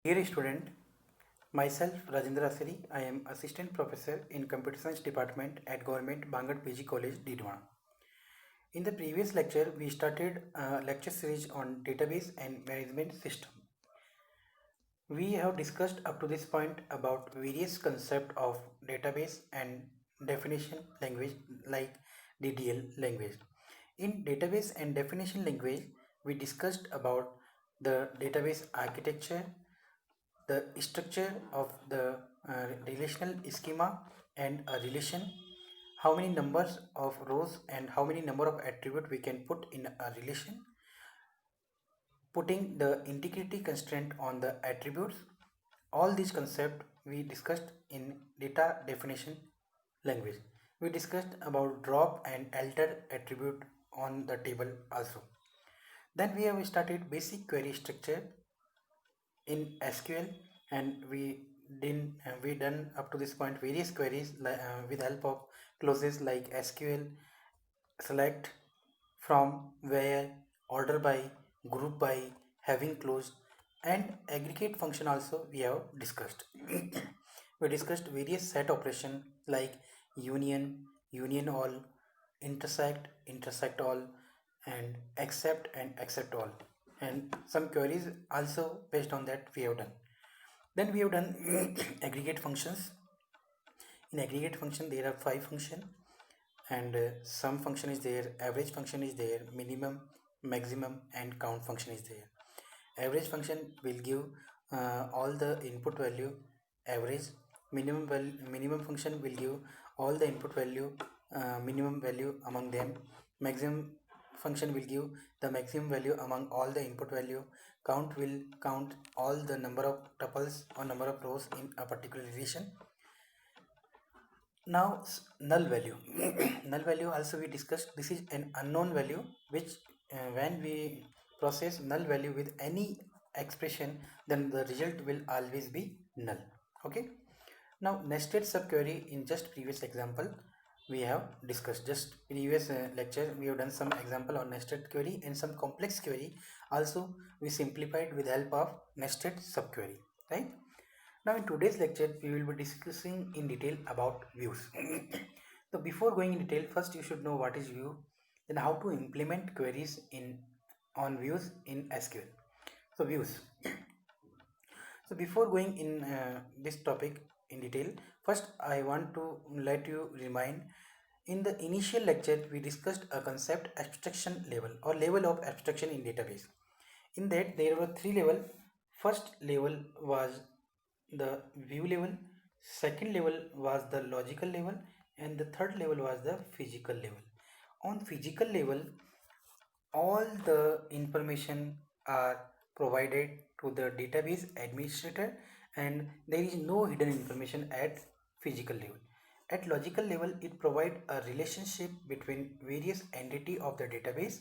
Dear student, myself Rajendra Asari, I am Assistant Professor in Computer Science Department at Government Bangad PG College, Didwan. In the previous lecture, we started a lecture series on database and management system. We have discussed up to this point about various concepts of database and definition language like DDL language. In database and definition language, we discussed about the database architecture, the structure of the relational schema and a relation, how many numbers of rows and how many number of attribute we can put in a relation, putting the integrity constraint on the attributes. All these concepts we discussed in data definition language. We discussed about drop and alter attribute on the table also. Then we have started basic query structure in SQL, and we done up to this point various queries with help of clauses like SQL select, from, where, order by, group by, having closed, and aggregate function also we have discussed. We discussed various set operation like union, union all, intersect all, and accept all, and some queries also based on that we have done. Then we have done aggregate functions. In aggregate function there are 5 functions, and sum function is there, average function is there, minimum, maximum, and count function is there. Average function will give all the input value average. Minimum function will give all the input value minimum value among them. Maximum function will give the maximum value among all the input value. Count will count all the number of tuples or number of rows in a particular relation. Now null value. Null value also we discussed. This is an unknown value which when we process null value with any expression, then the result will always be null. Okay. Now nested subquery, in just previous example we have discussed. Just previous lecture we have done some example on nested query, and some complex query also we simplified with help of nested subquery, right? Now in today's lecture we will be discussing in detail about views. So before going in detail, first you should know what is view, then how to implement queries in on views in SQL. So views. So before going in this topic in detail, first I want to let you remind, in the initial lecture we discussed a concept abstraction level or level of abstraction in database. In that there were 3 levels. First level was the view level, second level was the logical level, and the third level was the physical level. On physical level, all the information are provided to the database administrator, and there is no hidden information at physical level. At logical level, it provides a relationship between various entity of the database,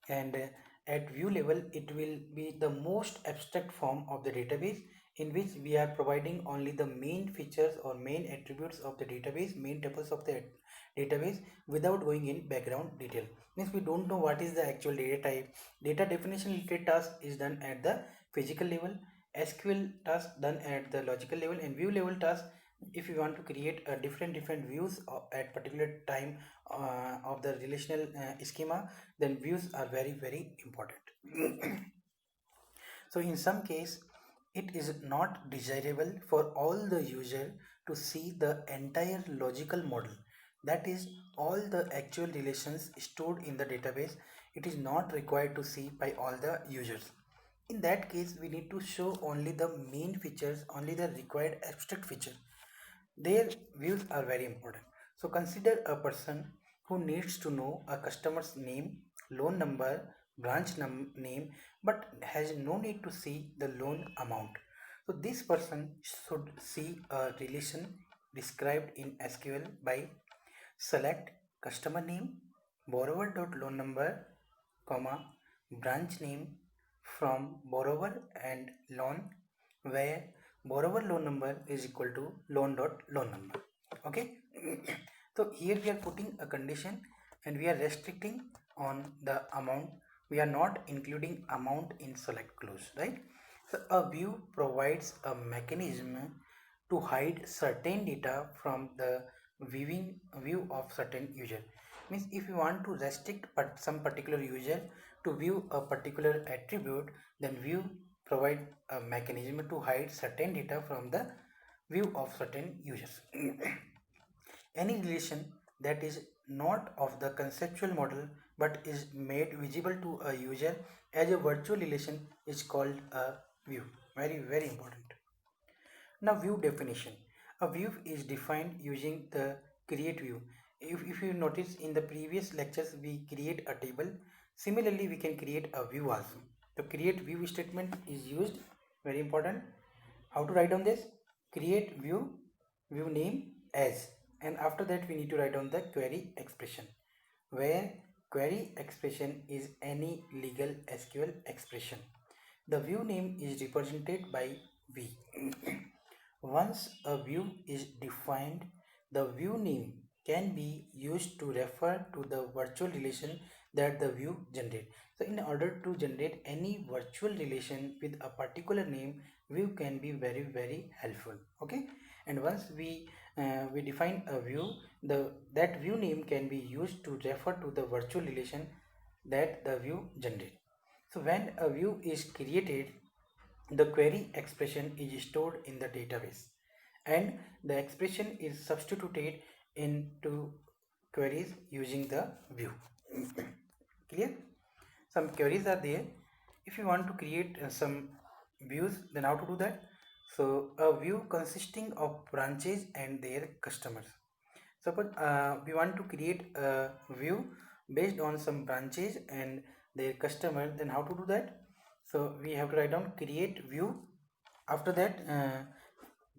and at view level it will be the most abstract form of the database, in which we are providing only the main features or main attributes of the database, main tuples of the database, without going in background detail. Means we don't know what is the actual data type. Data definition related task is done at the physical level, SQL task done at the logical level, and view level task, if you want to create a different views at particular time of the relational schema, then views are very important. So in some case it is not desirable for all the user to see the entire logical model, that is all the actual relations stored in the database. It is not required to see by all the users. In that case we need to show only the main features, only the required abstract feature. Their views are very important. So consider a person who needs to know a customer's name, loan number, branch name, but has no need to see the loan amount. So this person should see a relation described in SQL by select customer name, borrower dot loan number, comma, branch name from borrower and loan, where borrower loan number is equal to loan dot loan number. Okay. So here we are putting a condition, and we are restricting on the amount. We are not including amount in select clause, right? So a view provides a mechanism to hide certain data from the viewing view of certain user. Means if you want to restrict some particular user to view a particular attribute, then view provide a mechanism to hide certain data from the view of certain users. Any relation that is not of the conceptual model but is made visible to a user as a virtual relation is called a view. Very, very important. Now, view definition. A view is defined using the create view. If you notice in the previous lectures, we create a table. Similarly, we can create a view also. The create view statement is used, very important. How to write down this? Create view, view name as, and after that we need to write down the query expression, where query expression is any legal SQL expression. The view name is represented by V. Once a view is defined, the view name can be used to refer to the virtual relation that the view generates. So in order to generate any virtual relation with a particular name, view can be very, very helpful. Okay, and once we define a view, that view name can be used to refer to the virtual relation that the view generates. So when a view is created, the query expression is stored in the database and the expression is substituted into queries using the view. Clear? Some queries are there. If you want to create some views, then how to do that? So a view consisting of branches and their customers. Suppose we want to create a view based on some branches and their customer, then how to do that? So we have to write down create view. After that,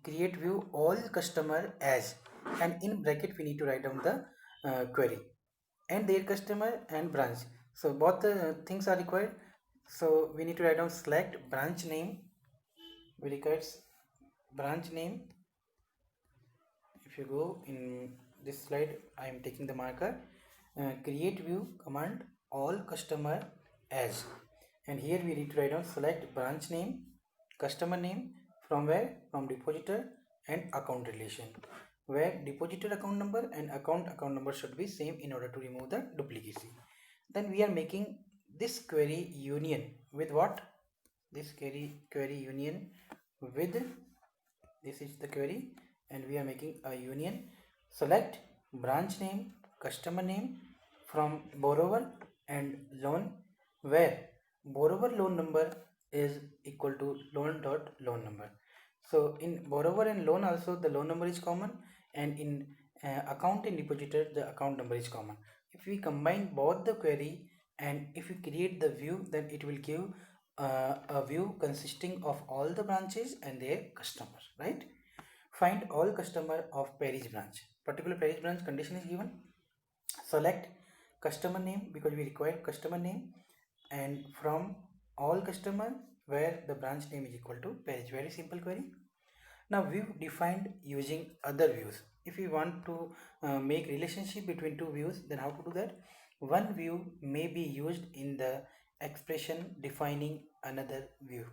create view all customer as, and in bracket we need to write down the query and their customer and branch. So both the things are required. So we need to write down select branch name. We require branch name. If you go in this slide, I am taking the marker. Create view command all customer as, and here we need to write down select branch name, customer name, from where, from depositor and account relation, where depositor account number and account number should be same in order to remove the duplicacy. Then we are making this query union with what? This query union with, this is the query, and we are making a union. Select branch name, customer name from borrower and loan, where borrower loan number is equal to loan number. So in borrower and loan also the loan number is common, and in account and depositor the account number is common. If we combine both the query and if we create the view, then it will give a view consisting of all the branches and their customers, right? Find all customer of Paris branch. Particular Paris branch condition is given. Select customer name because we require customer name, and from all customer where the branch name is equal to Paris. Very simple query. Now view defined using other views. If we want to make relationship between two views, then how to do that? One view may be used in the expression defining another view.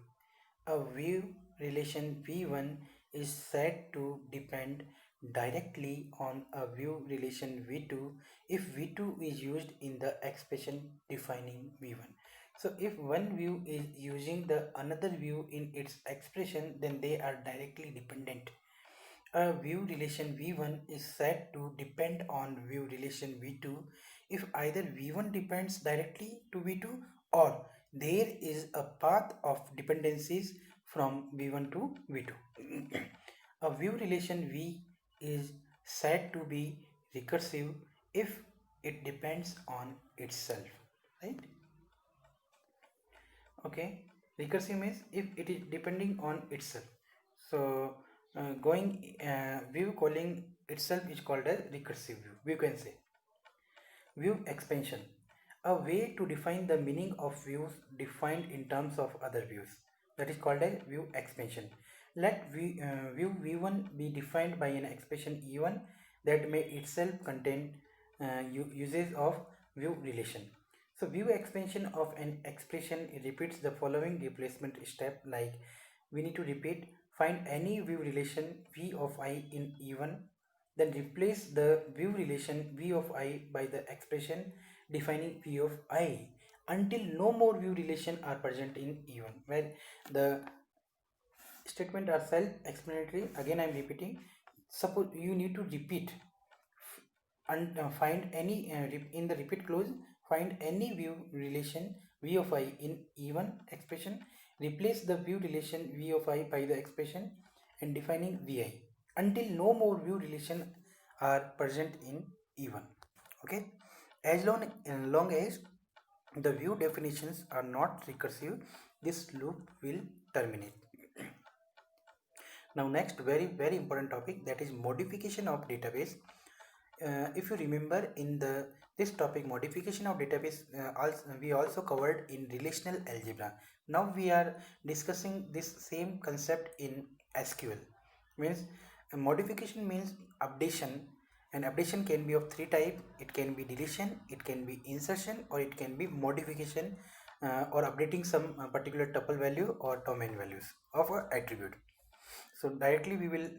A view relation V1 is said to depend directly on a view relation V2 if V2 is used in the expression defining V1. So if one view is using the another view in its expression, then they are directly dependent. A view relation V1 is said to depend on view relation V2 if either V1 depends directly to V2 or there is a path of dependencies from V1 to V2. A view relation V is said to be recursive if it depends on itself, right? Okay, recursive means if it is depending on itself. So view calling itself is called as recursive view. We can say view expansion, a way to define the meaning of views defined in terms of other views, that is called as view expansion. Let view v1 be defined by an expression e1 that may itself contain uses of view relation. So view expansion of an expression repeats the following replacement step, like we need to repeat find any view relation v of I in E1, then replace the view relation v of I by the expression defining v of I until no more view relation are present in E1, where the statement are self-explanatory. Again, I am repeating. Suppose you need to repeat and find any in the repeat clause, find any view relation v of I in E1 expression, replace the view relation v of I by the expression and defining vi until no more view relation are present in E1. Okay, as long as the view definitions are not recursive, this loop will terminate. Now next very important topic, that is modification of database. If you remember in this topic modification of database, we also covered in relational algebra. Now we are discussing this same concept in SQL. Means modification means updation, and updation can be of three types. It can be deletion, it can be insertion, or it can be modification or updating some particular tuple value or domain values of an attribute. So directly we will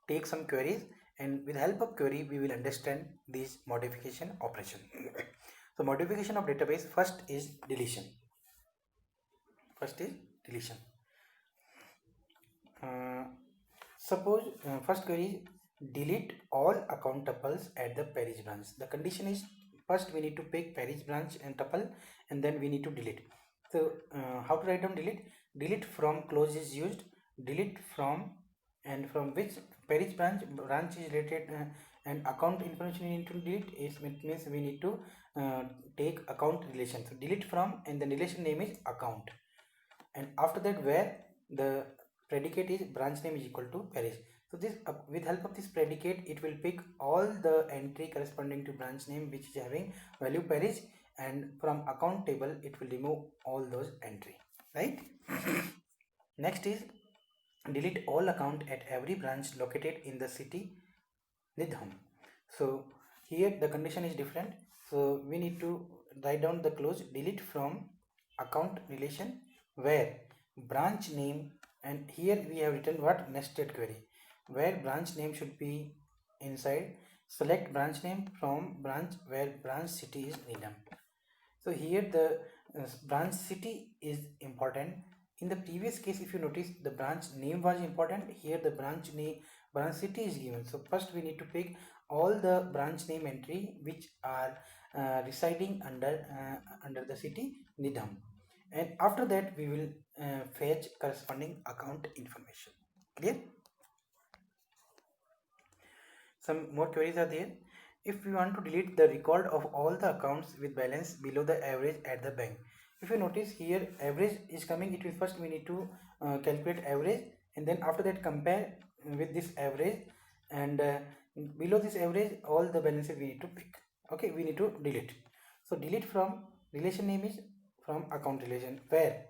take some queries, and with help of query we will understand these modification operation. So modification of database, first is deletion. Suppose first query is delete all account tuples at the parish branch. The condition is first we need to pick parish branch and tuple, and then we need to delete. So how to write down delete? Delete from clause is used, delete from, and from which parish branch is related, and account information we need to delete. It means we need to take account relation. So delete from, and the relation name is account, and after that where the predicate is branch name is equal to parish. So this with help of this predicate it will pick all the entry corresponding to branch name which is having value parish, and from account table it will remove all those entry, right? Next is delete all account at every branch located in the city Nidham. So here the condition is different, so we need to write down the clause delete from account relation where branch name, and here we have written what, nested query, where branch name should be inside, select branch name from branch where branch city is Nidham. So here the branch city is important. In the previous case if you notice the branch name was important, here the branch city is given. So first we need to pick all the branch name entry which are residing under the city Nidham, and after that we will fetch corresponding account information. Clear? Some more queries are there. If we want to delete the record of all the accounts with balance below the average at the bank, if you notice here average is coming, it will first we need to calculate average, and then after that compare with this average, and below this average all the balances we need to pick. Okay, we need to delete. So delete from relation name is from account relation where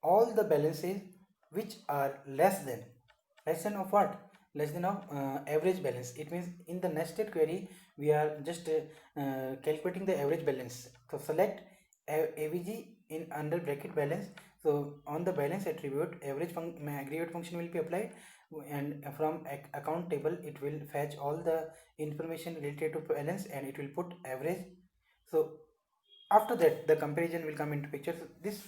all the balances which are less than of what, less than of average balance. It means in the nested query we are just calculating the average balance. So select avg in under bracket balance. So on the balance attribute average aggregate function will be applied, and from account table it will fetch all the information related to balance and it will put average. So after that the comparison will come into picture. So this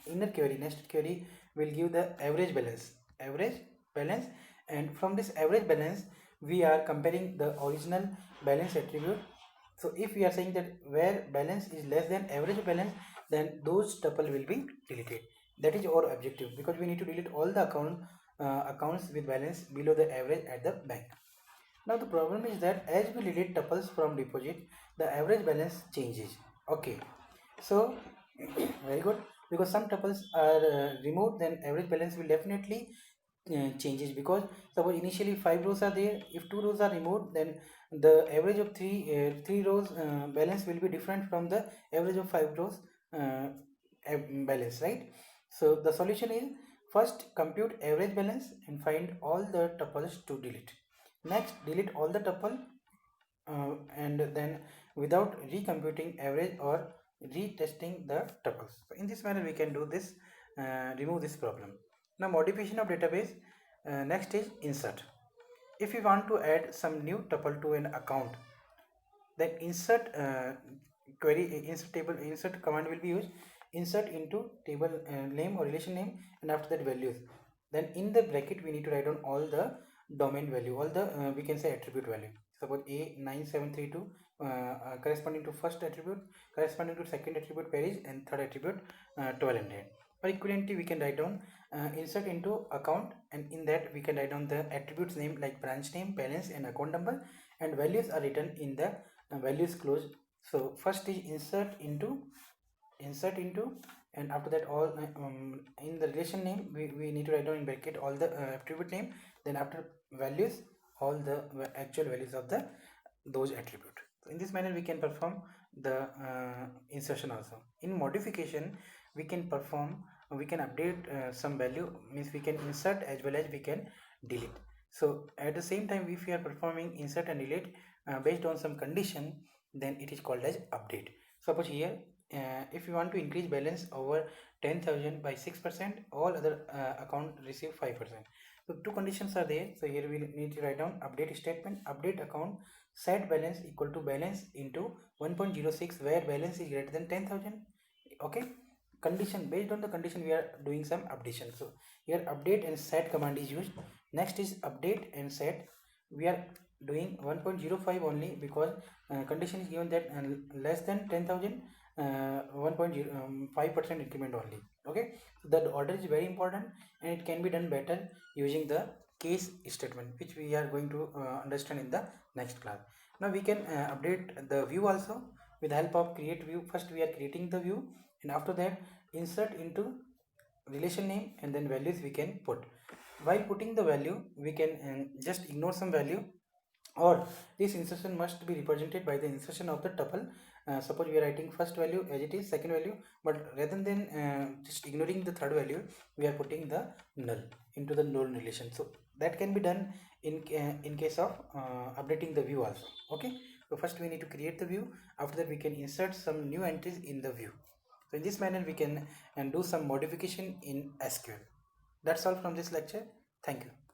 inner query, nested query, will give the average balance, and from this average balance we are comparing the original balance attribute. So if we are saying that where balance is less than average balance, then those tuple will be deleted. That is our objective, because we need to delete all the accounts with balance below the average at the bank. Now the problem is that as we delete tuples from deposit, the average balance changes. Okay, so very good, because some tuples are removed, then average balance will definitely changes, because suppose initially 5 rows are there, if 2 rows are removed, then the average of 3 rows balance will be different from the average of 5 rows balance, right? So the solution is first compute average balance and find all the tuples to delete. Next delete all the tuple and then without recomputing average or retesting the tuples. So in this manner we can do this, remove this problem. Now modification of database, next is insert. If we want to add some new tuple to an account, then insert insert command will be used. Insert into table name or relation name, and after that values. Then in the bracket we need to write down all the domain value, all the we can say attribute value. Suppose A9732 corresponding to first attribute, corresponding to second attribute Paris, and third attribute 1200. For equivalently we can write down insert into account, and in that we can write down the attributes name like branch name, balance, and account number, and values are written in the values close. So first is insert into, and after that all in the relation name we need to write down in bracket all the attribute name, then after values all the actual values of the those attribute. So in this manner we can perform the insertion also. In modification we can perform, we can update some value, means we can insert as well as we can delete. So at the same time if we are performing insert and delete based on some condition, then it is called as update. Suppose here if you want to increase balance over 10,000 by 6%, all other account receive 5%. So two conditions are there. So here we need to write down update statement. Update account set balance equal to balance into 1.06 where balance is greater than 10,000. Okay, condition, based on the condition we are doing some updation. So here update and set command is used. Next is update and set. We are doing 1.05 only because condition is given that less than 10,000 1.05% increment only. Okay, so the order is very important, and it can be done better using the case statement, which we are going to understand in the next class. Now we can update the view also with the help of create view. First we are creating the view, and after that insert into relation name, and then values we can put. While putting the value we can just ignore some value, or this insertion must be represented by the insertion of the tuple. Suppose we are writing first value as it is, second value, but rather than just ignoring the third value, we are putting the null into the null relation. So that can be done in case of updating the view also. Okay, so first we need to create the view. After that we can insert some new entries in the view. So in this manner we can do some modification in SQL. That's all from this lecture. Thank you.